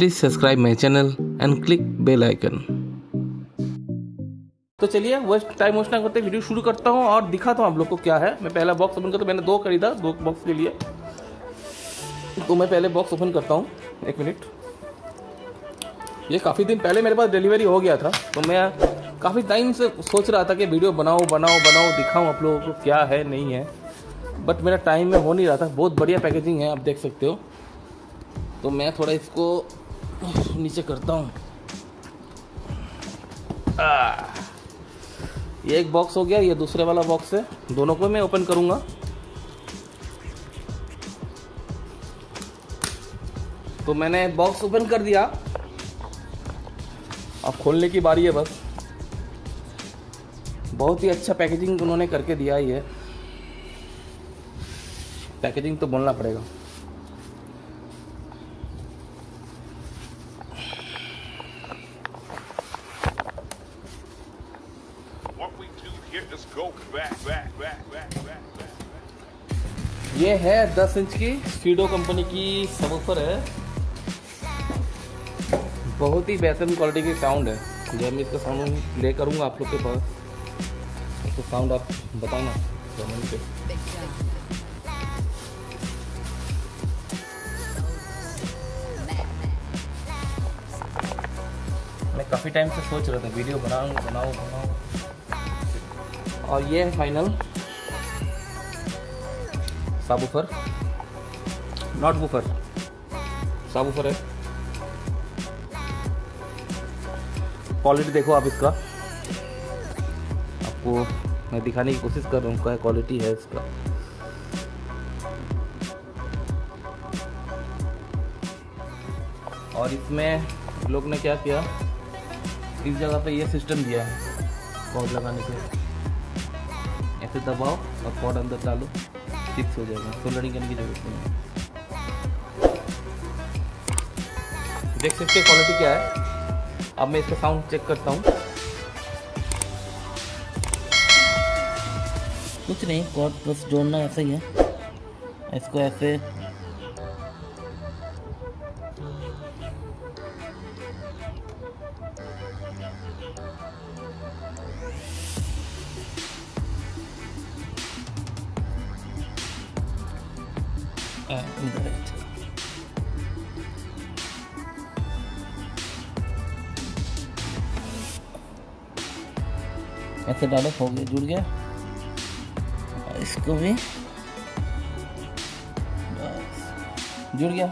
Please subscribe my channel and click bell icon. तो चलिए waste time waste ना करते वीडियो शुरू करता हूँ और दिखाता हूँ आप लोग को क्या है। मैं पहला बॉक्स ओपन करता हूँ। मैंने दो खरीदा, दो बॉक्स के लिए। तो मैं पहले बॉक्स ओपन करता हूँ, एक मिनट। ये काफ़ी दिन पहले मेरे पास डिलीवरी हो गया था, तो मैं काफ़ी टाइम से सोच रहा था कि वीडियो बनाऊँ दिखाऊँ आप लोगों को क्या है नहीं है, बट मेरा टाइम में हो नहीं रहा था। बहुत बढ़िया पैकेजिंग है, आप देख सकते हो। तो मैं थोड़ा इसको नीचे करता हूँ। ये एक बॉक्स हो गया, ये दूसरे वाला बॉक्स है। दोनों को मैं ओपन करूँगा। तो मैंने बॉक्स ओपन कर दिया, अब खोलने की बारी है बस। बहुत ही अच्छा पैकेजिंग उन्होंने करके दिया ही है। पैकेजिंग तो बोलना पड़ेगा। ये है 10 इंच की फीडो कंपनी की सबवूफर है। बहुत ही बेहतरीन क्वालिटी की साउंड है। जब मैं इसका साउंड प्ले करूँगा आप लोग के पास, तो साउंड आप बताना कमेंट पे। मैं काफ़ी टाइम से सोच रहा था वीडियो बनाऊँ। और ये है final subwoofer, not woofer, subwoofer है। क्वालिटी देखो आप इसका, आपको मैं दिखाने की कोशिश कर रहा हूँ क्या क्वालिटी है इसका। और इसमें लोग ने क्या किया, इस जगह पे ये सिस्टम दिया है कॉर्ड लगाने के। ऐसे दबाओ और कॉर्ड अंदर डालो, फिक्स हो जाएगा, सोल्डरिंग करने की जरूरत नहीं है। देख सकते हैं क्वालिटी क्या है। अब मैं इसका साउंड चेक करता हूँ। कुछ नहीं, कॉर्ड बस जोड़ना ऐसा ही है। इसको ऐसे ऐसे डालो, हो गया, जुड़ गया। इसको भी जुड़ गया।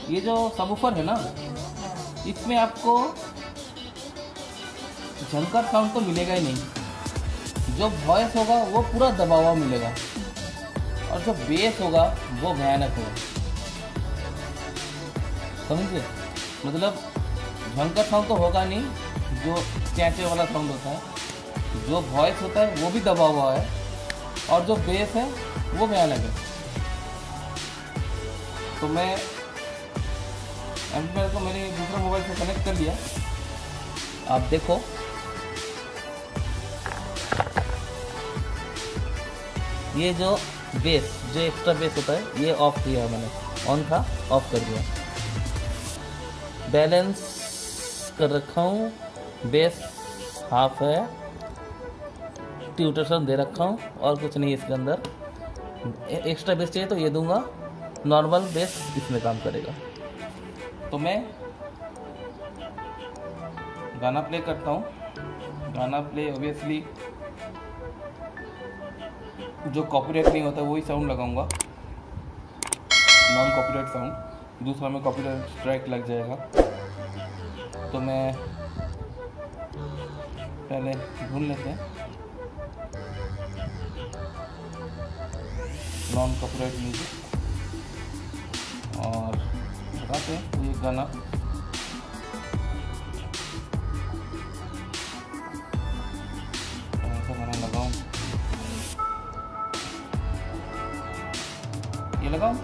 ये जो सबवूफर है ना, इसमें आपको झंकर साउंड तो मिलेगा ही नहीं। जो वॉइस होगा वो पूरा दबा हुआ मिलेगा, और जो बेस होगा वो भयानक होगा। समझे? मतलब झंकर साउंड तो होगा नहीं, जो चैंचे वाला साउंड होता है। जो वॉइस होता है वो भी दबा हुआ है, और जो बेस है वो भयानक है। तो मैं एम्पलीफायर को मैंने दूसरे मोबाइल से कनेक्ट कर लिया। आप देखो, ये जो बेस, जो एक्स्ट्रा बेस होता है, ये ऑफ किया मैंने। ऑन था, ऑफ कर दिया। बैलेंस कर रखा हूँ, बेस हाफ है, ट्यूटर्सन दे रखा हूँ, और कुछ नहीं इसके अंदर। एक्स्ट्रा बेस चाहिए तो ये दूंगा, नॉर्मल बेस इसमें काम करेगा। तो मैं गाना प्ले करता हूँ। गाना प्ले ऑब्वियसली जो कॉपीराइट नहीं होता वही साउंड लगाऊंगा, नॉन कॉपीराइट साउंड। दूसरा में कॉपीराइट स्ट्राइक लग जाएगा। तो मैं पहले ढूंढ लेते हैं नॉन कॉपीराइट म्यूजिक, और लगाते हैं ये गाना। ऐसा गाना लगाऊं, ये लगाऊं।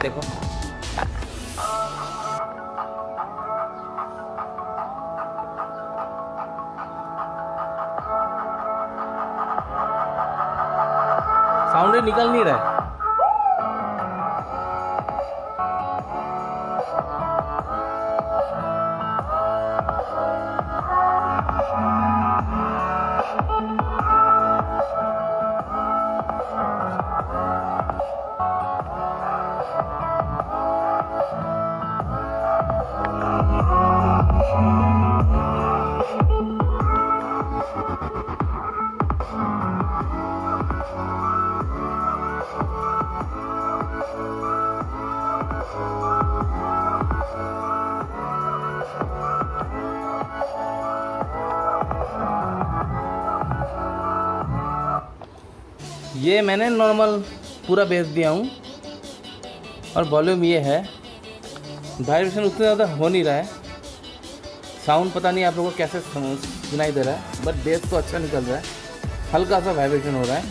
देखो अरे निकल नहीं रहा है। ये मैंने नॉर्मल पूरा बेच दिया हूँ और वॉल्यूम ये है। वाइब्रेशन उतना ज़्यादा हो नहीं रहा है। साउंड पता नहीं आप लोगों को कैसे सुनाई दे रहा है, बट बेस तो अच्छा निकल रहा है। हल्का सा वाइब्रेशन हो रहा है।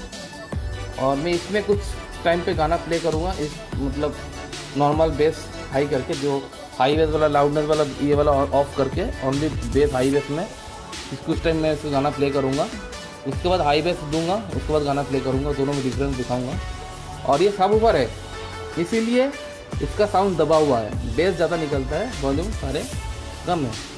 और मैं इसमें कुछ टाइम पे गाना प्ले करूँगा, इस मतलब नॉर्मल बेस हाई करके, जो हाई बेस वाला लाउडनेस वाला ये वाला ऑफ करके ओनली बेस हाई बेस में कुछ टाइम मैं इसको गाना प्ले करूँगा। उसके बाद हाई बेस दूंगा, उसके बाद गाना प्ले करूँगा, दोनों में डिफरेंस दिखाऊंगा। और ये सब ऊपर है, इसीलिए इसका साउंड दबा हुआ है, बेस ज़्यादा निकलता है, वॉल्यूम सारे कम है।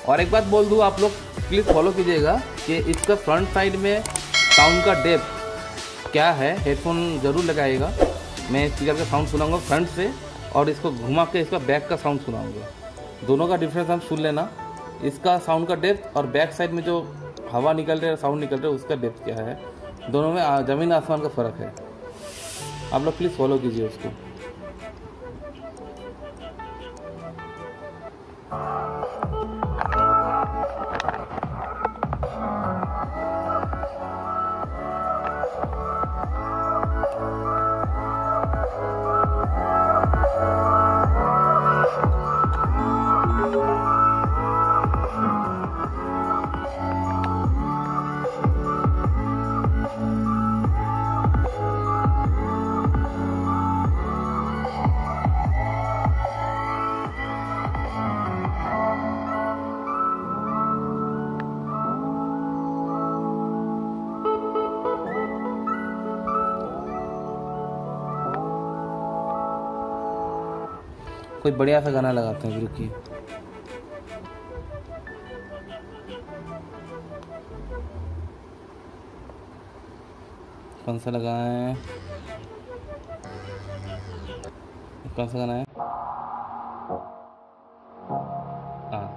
और एक बात बोल दूँ, आप लोग प्लीज़ फॉलो कीजिएगा कि इसका फ्रंट साइड में साउंड का डेप्थ क्या है, हेडफोन ज़रूर लगाइएगा। मैं स्पीकर का साउंड सुनाऊंगा फ्रंट से, और इसको घुमा के इसका बैक का साउंड सुनाऊंगा। दोनों का डिफरेंस हम सुन लेना, इसका साउंड का डेप्थ और बैक साइड में जो हवा निकल रहा है, साउंड निकल रहा है, उसका डेप्थ क्या है। दोनों में ज़मीन आसमान का फ़र्क है। आप लोग प्लीज़ फॉलो कीजिए उसको। कोई बढ़िया सा गाना लगाते हैं, रुकिए। कौन सा लगाएं, कौन सा गाना है? हाँ,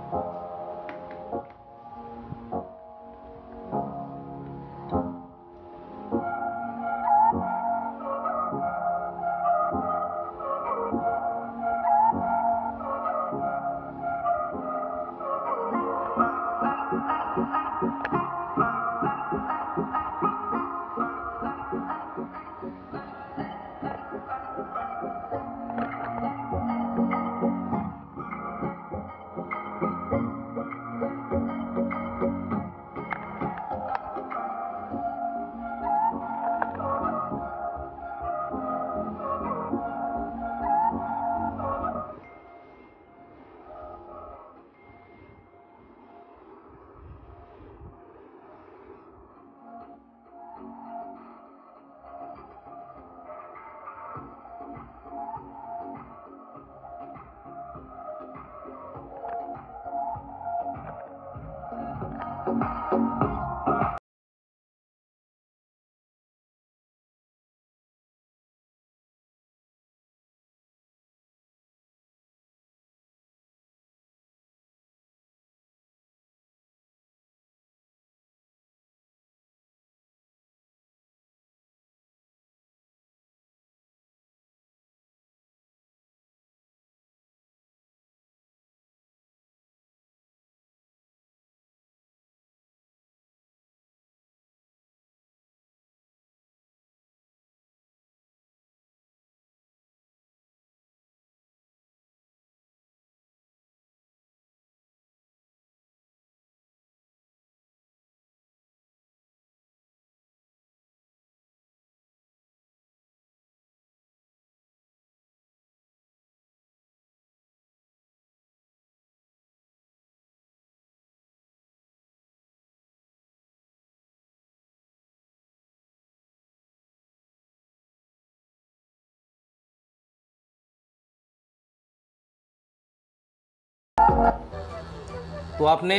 तो आपने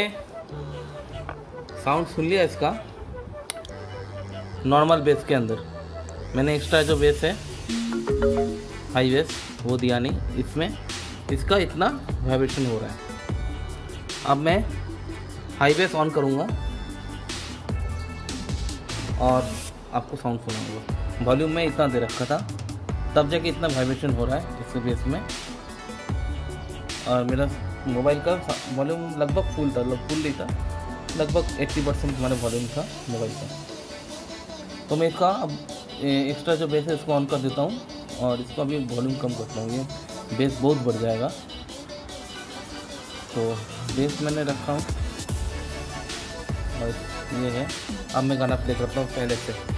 साउंड सुन लिया इसका नॉर्मल बेस के अंदर। मैंने एक्स्ट्रा जो बेस है हाई बेस वो दिया नहीं इसमें, इसका इतना वाइब्रेशन हो रहा है। अब मैं हाई बेस ऑन करूँगा और आपको साउंड सुनाऊंगा। वॉल्यूम में इतना दे रखा था तब जाके इतना वाइब्रेशन हो रहा है इसके बेस में। और मेरा मोबाइल का वॉल्यूम लगभग फुल था, फुल नहीं था, लगभग 80% हमारा वॉल्यूम था मोबाइल का। तो मैं इसका अब एक्स्ट्रा जो बेस है इसको ऑन कर देता हूँ और इसको अभी वॉल्यूम कम करता हूँ, ये बेस बहुत बढ़ जाएगा। तो बेस मैंने रखा हूँ और ये है। अब मैं गाना प्ले करता हूँ पहले से।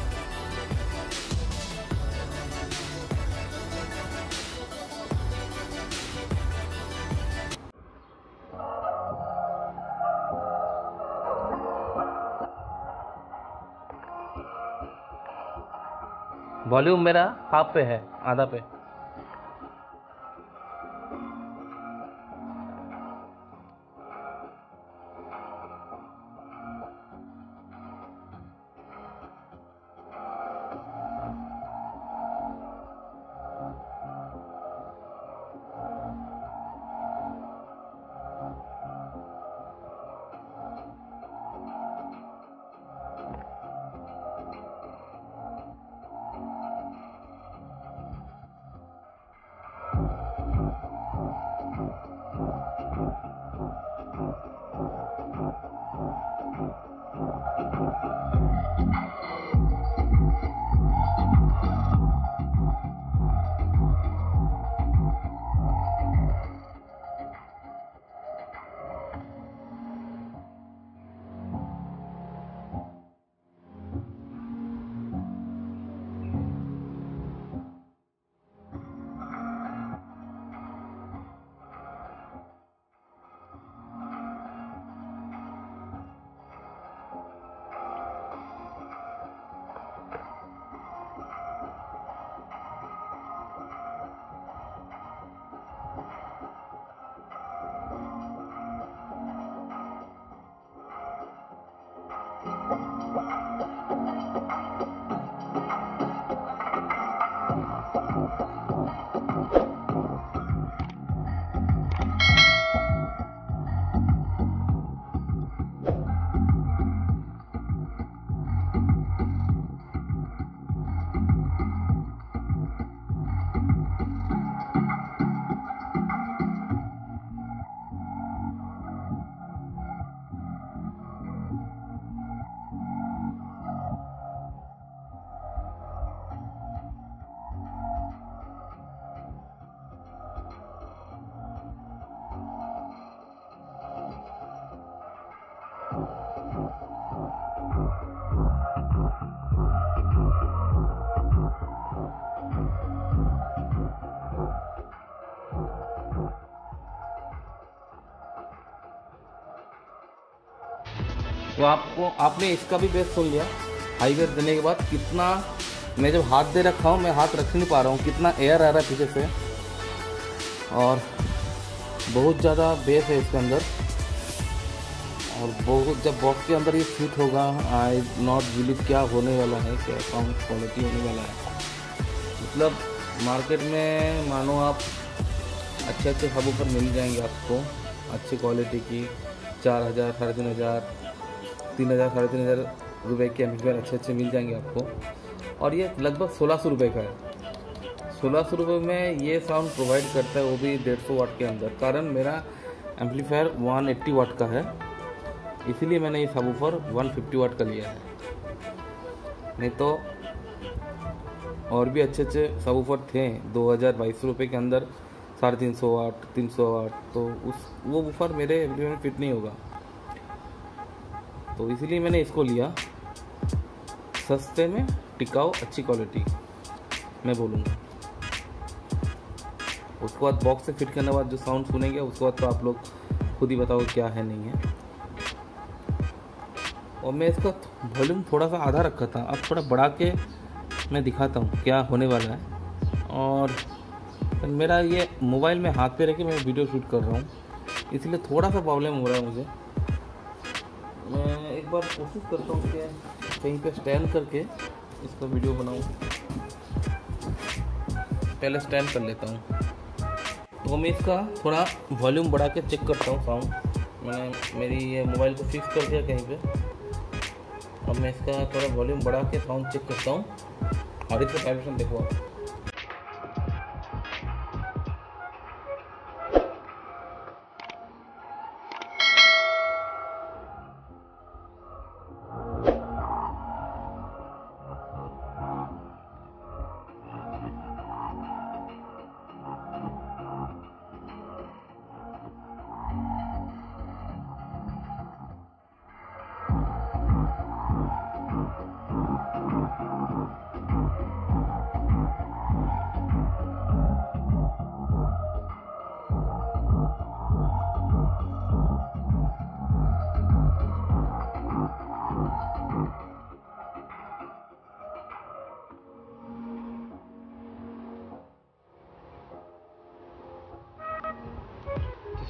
वॉल्यूम मेरा हाफ पे है, आधा पे। तो आपने इसका भी बेस सुन लिया। हाई बेस देने के बाद कितना, मैं जब हाथ दे रखा हूँ मैं हाथ रख नहीं पा रहा हूँ, कितना एयर आ रहा है पीछे से और बहुत ज़्यादा बेस है इसके अंदर। और बहुत जब बॉक्स के अंदर ये फिट होगा, आई नॉट बिलीव क्या होने वाला है, क्या साउंड क्वालिटी होने वाला है। मतलब मार्केट में मानो आप अच्छे सबवूफर मिल जाएंगे आपको, अच्छी क्वालिटी की 4000, 3500, 3000, 3500 रुपये के एम्पलीफायर अच्छे मिल जाएंगे आपको। और ये लगभग 1600 रुपये का है। 1600 रुपये में ये साउंड प्रोवाइड करता है, वो भी 150 वाट के अंदर। कारण मेरा एम्पलीफायर 180 वाट का है, इसीलिए मैंने ये सबवूफर 150 वाट का लिया है। नहीं तो और भी अच्छे सबवूफर थे 2022 रुपये के अंदर, 350 वाट, 300 वाट, तो वो वूफर मेरे एम्पलीफायर में फिट नहीं होगा। तो इसीलिए मैंने इसको लिया, सस्ते में टिकाऊ अच्छी क्वालिटी मैं बोलूँगा। उसके बाद बॉक्स से फिट करने के बाद जो साउंड सुनेंगे उसके बाद तो आप लोग खुद ही बताओ क्या है नहीं है। और मैं इसका वॉल्यूम थोड़ा सा आधा रखा था, अब थोड़ा बढ़ा के मैं दिखाता हूँ क्या होने वाला है। और मेरा ये मोबाइल में हाथ पे रख के मैं वीडियो शूट कर रहा हूँ, इसलिए थोड़ा सा प्रॉब्लम हो रहा है मुझे। मैं एक बार कोशिश करता हूँ कि कहीं पे स्टैंड करके इसका वीडियो बनाऊँ। पहले स्टैंड कर लेता हूँ। तो मैं इसका थोड़ा वॉल्यूम बढ़ा के चेक करता हूँ साउंड। मैंने मेरी ये मोबाइल को फिक्स कर दिया कहीं पे। अब मैं इसका थोड़ा वॉल्यूम बढ़ा के साउंड चेक करता हूँ और इसका वाइब्रेशन देखो आप।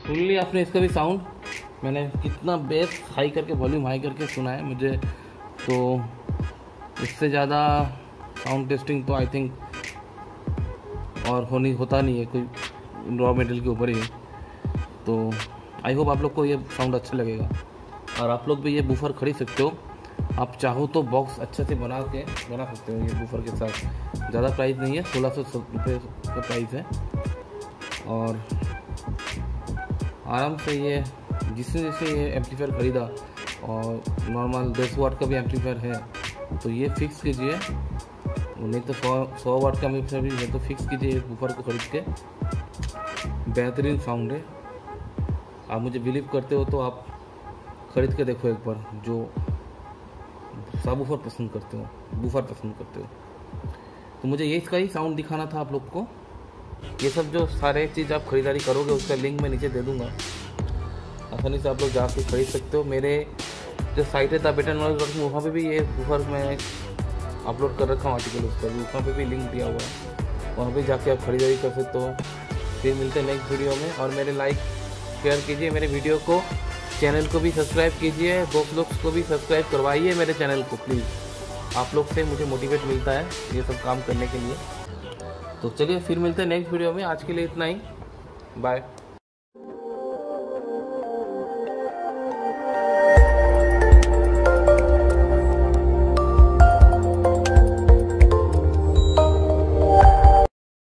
सुन लिया आपने इसका भी साउंड। मैंने कितना बेस हाई करके वॉल्यूम हाई करके सुना है मुझे, तो इससे ज़्यादा साउंड टेस्टिंग तो आई थिंक और होता नहीं है, कोई रॉ मटेरियल के ऊपर ही। तो आई होप आप लोग को ये साउंड अच्छा लगेगा और आप लोग भी ये बूफर खरीद सकते हो। आप चाहो तो बॉक्स अच्छे से बना सकते हो ये बूफर के साथ। ज़्यादा प्राइस नहीं है, 1600 रुपये का प्राइस है और आराम से ये जिसने ये एम्पलीफायर ख़रीदा और नॉर्मल 10 वाट का भी एम्पलीफायर है तो ये फिक्स कीजिए, नहीं तो 100 वाट का एम्पलीफायर भी है तो फिक्स कीजिए इस बूफर को खरीद के। बेहतरीन साउंड है। आप मुझे बिलीव करते हो तो आप ख़रीद के देखो एक बार, जो सबवूफर पसंद करते हो, बूफर पसंद करते हो। तो मुझे ये इसका ही साउंड दिखाना था आप लोग को। ये सब जो सारे चीज़ आप खरीदारी करोगे उसका लिंक मैं नीचे दे दूँगा, आसानी से आप लोग जाके खरीद सकते हो। मेरे जो साइट है thebetannoise.com वहाँ पे भी ये बूफर मैं अपलोड कर रखा हूँ आर्टिकल, उसका भी वहाँ पे भी लिंक दिया हुआ है, वहाँ पे जाके आप खरीदारी कर सकते हो। फिर मिलते हैं नेक्स्ट वीडियो में और मेरे लाइक शेयर कीजिए मेरे वीडियो को, चैनल को भी सब्सक्राइब कीजिए, दोस्त लोग को भी सब्सक्राइब करवाइए मेरे चैनल को प्लीज़। आप लोग से मुझे मोटिवेट मिलता है ये सब काम करने के लिए। तो चलिए फिर मिलते हैं नेक्स्ट वीडियो में। आज के लिए इतना ही, बाय।